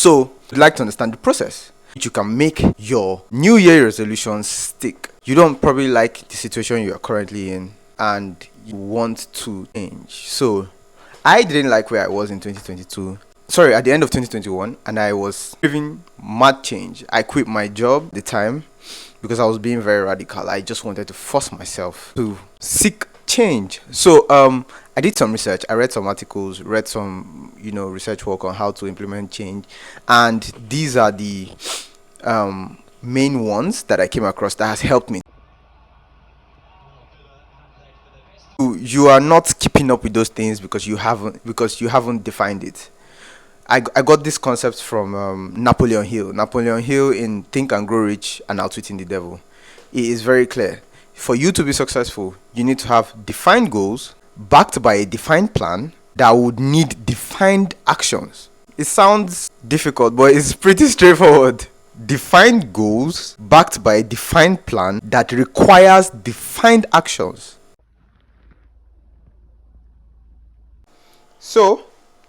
So I'd like to understand the process. You can make your New Year resolutions stick. You don't probably like the situation you are currently in and you want to change. So I didn't like where I was in 2022. Sorry, at the end of 2021, and I was craving mad change. I quit my job at the time because I was being very radical. I just wanted to force myself to seek change. So I did some research. I read some articles, read some research work on how to implement change, and these are the main ones that I came across that has helped me. You are not keeping up with those things because you haven't defined it. I got this concept from Napoleon Hill. Napoleon Hill in Think and Grow Rich and Outwitting the Devil. It is very clear. For you to be successful, you need to have defined goals backed by a defined plan that would need defined actions. It sounds difficult, but it's pretty straightforward. Defined goals backed by a defined plan that requires defined actions. So,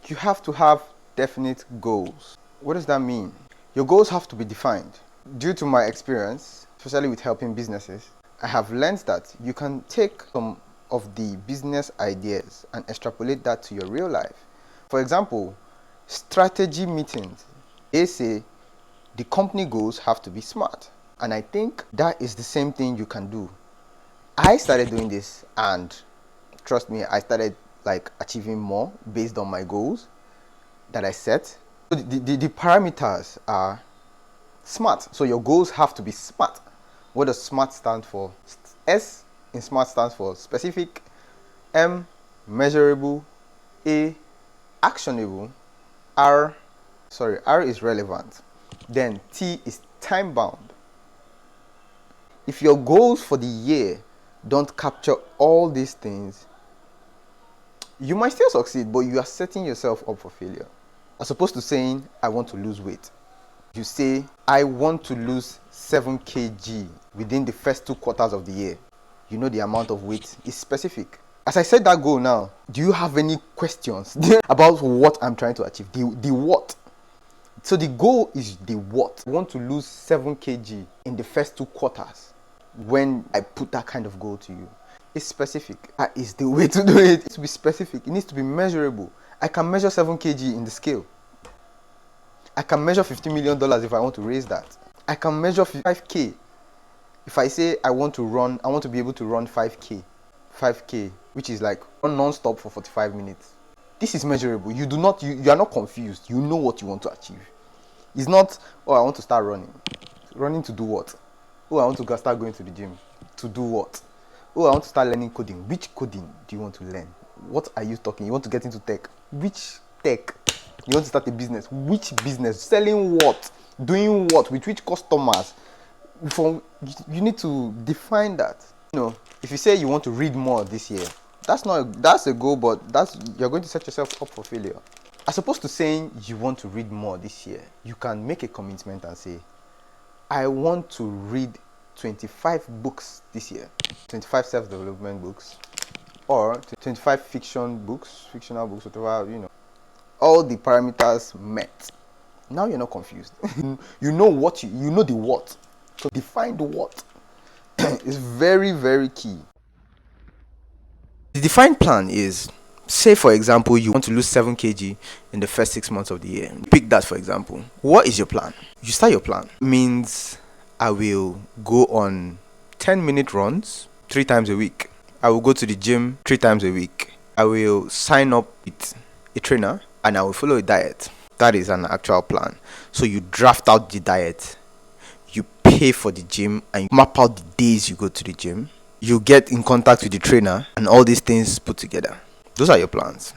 you have to have definite goals. What does that mean? Your goals have to be defined. Due to my experience, especially with helping businesses, I have learned that you can take some of the business ideas and extrapolate that to your real life. For example, strategy meetings. They say the company goals have to be smart. And I think that is the same thing you can do. I started doing this and trust me, I started achieving more based on my goals that I set. So the parameters are SMART. So your goals have to be SMART. What does SMART stand for? S in SMART stands for specific, M measurable, A actionable, R is relevant, then T is time bound. If your goals for the year don't capture all these things, you might still succeed, but you are setting yourself up for failure. As opposed to saying, I want to lose weight. You say, I want to lose 7 kg within the first 2 quarters of the year. You know the amount of weight is specific. As I set that goal now, do you have any questions about what I'm trying to achieve? The what? So the goal is the what. I want to lose 7 kg in the first 2 quarters. When I put that kind of goal to you, it's specific. That is the way to do it. It needs to be specific. It needs to be measurable. I can measure 7 kg in the scale. I can measure $50 million if I want to raise that. I can measure 5k. If I say I want to be able to run 5k, which is like run non-stop for 45 minutes. This is measurable. You are not confused. You know what you want to achieve. It's not, oh, I want to start running. Running to do what? Oh, I want to start going to the gym. To do what? Oh, I want to start learning coding. Which coding do you want to learn? What are you talking? You want to get into tech? Which tech? You want to start a business? Which business? Selling what? Doing what? With which customers? You need to define that. If you say you want to read more this year, that's a goal, but you're going to set yourself up for failure. As opposed to saying you want to read more this year, you can make a commitment and say, I want to read 25 books this year, 25 self-development books, or 25 fictional books, whatever, all the parameters met. Now you're not confused. you know the what. So define the what. It's very, very key. The defined plan is, say for example, you want to lose 7 kg in the first 6 months of the year. Pick that for example. What is your plan? You start your plan. Means I will go on 10-minute runs 3 times a week. I will go to the gym 3 times a week. I will sign up with a trainer and I will follow a diet. That is an actual plan. So you draft out the diet, you pay for the gym, and you map out the days you go to the gym. You get in contact with the trainer and all these things put together. Those are your plans.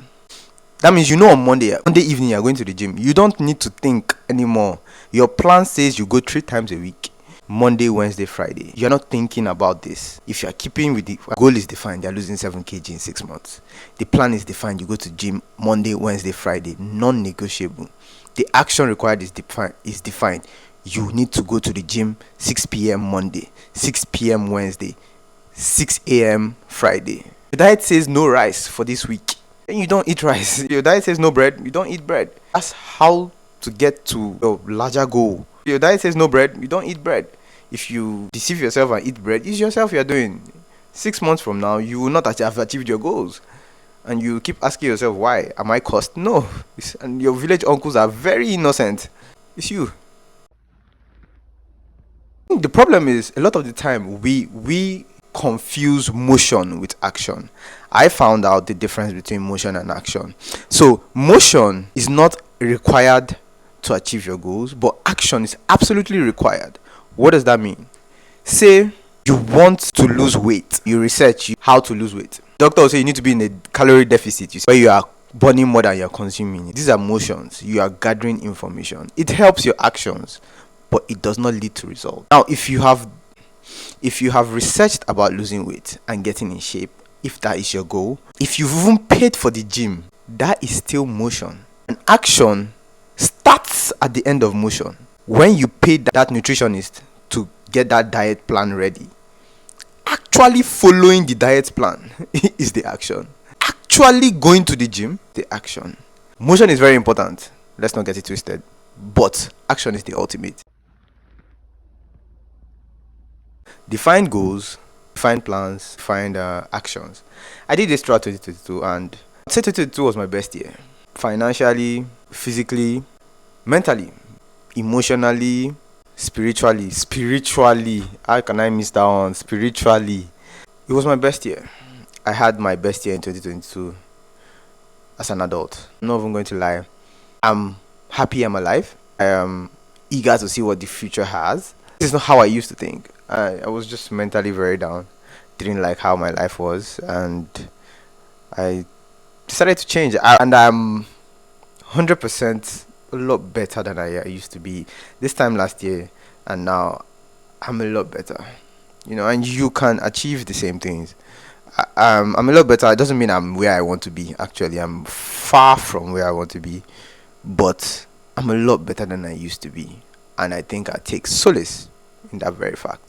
That means on Monday evening you're going to the gym. You don't need to think anymore. Your plan says you go 3 times a week. Monday, Wednesday, Friday. You're not thinking about this. If you're keeping with the goal is defined, you're losing 7 kg in 6 months. The plan is defined. You go to gym Monday, Wednesday, Friday. Non-negotiable. The action required is defined. You need to go to the gym 6 p.m. Monday, 6 p.m. Wednesday, 6 a.m. Friday. Your diet says no rice for this week. Then you don't eat rice. Your diet says no bread. You don't eat bread. That's how to get to your larger goal. Your diet says no bread, you don't eat bread. If you deceive yourself and eat bread, it's yourself you're doing. 6 months from now, you will not have achieved your goals. And you keep asking yourself, why? Am I cursed? No. And your village uncles are very innocent. It's you. The problem is, a lot of the time, we confuse motion with action. I found out the difference between motion and action. So, motion is not required to achieve your goals, but action is absolutely required. What does that mean? Say you want to lose weight, you research how to lose weight. Doctor will say you need to be in a calorie deficit, where you are burning more than you're consuming. These are motions. You are gathering information. It helps your actions, but it does not lead to results. Now, if you have researched about losing weight and getting in shape, if that is your goal, if you've even paid for the gym, that is still motion. And action starts at the end of motion. When you paid that nutritionist to get that diet plan ready, actually following the diet plan is the action. Actually going to the gym, the action. Motion is very important. Let's not get it twisted. But action is the ultimate. Define goals, define plans, define actions. I did this throughout 2022, and I'd say 2022 was my best year. Financially, physically, mentally, emotionally, spiritually. How can I miss that one? Spiritually. It was my best year. I had my best year in 2022 as an adult. I'm not even going to lie. I'm happy I'm alive. I am eager to see what the future has. This is not how I used to think. I was just mentally very down. Didn't like how my life was, and I decided to change. And I'm 100% a lot better than I used to be this time last year, and now I'm a lot better. And you can achieve the same things. I'm a lot better. It doesn't mean I'm where I want to be. Actually, I'm far from where I want to be, but I'm a lot better than I used to be, and I think I take solace in that very fact.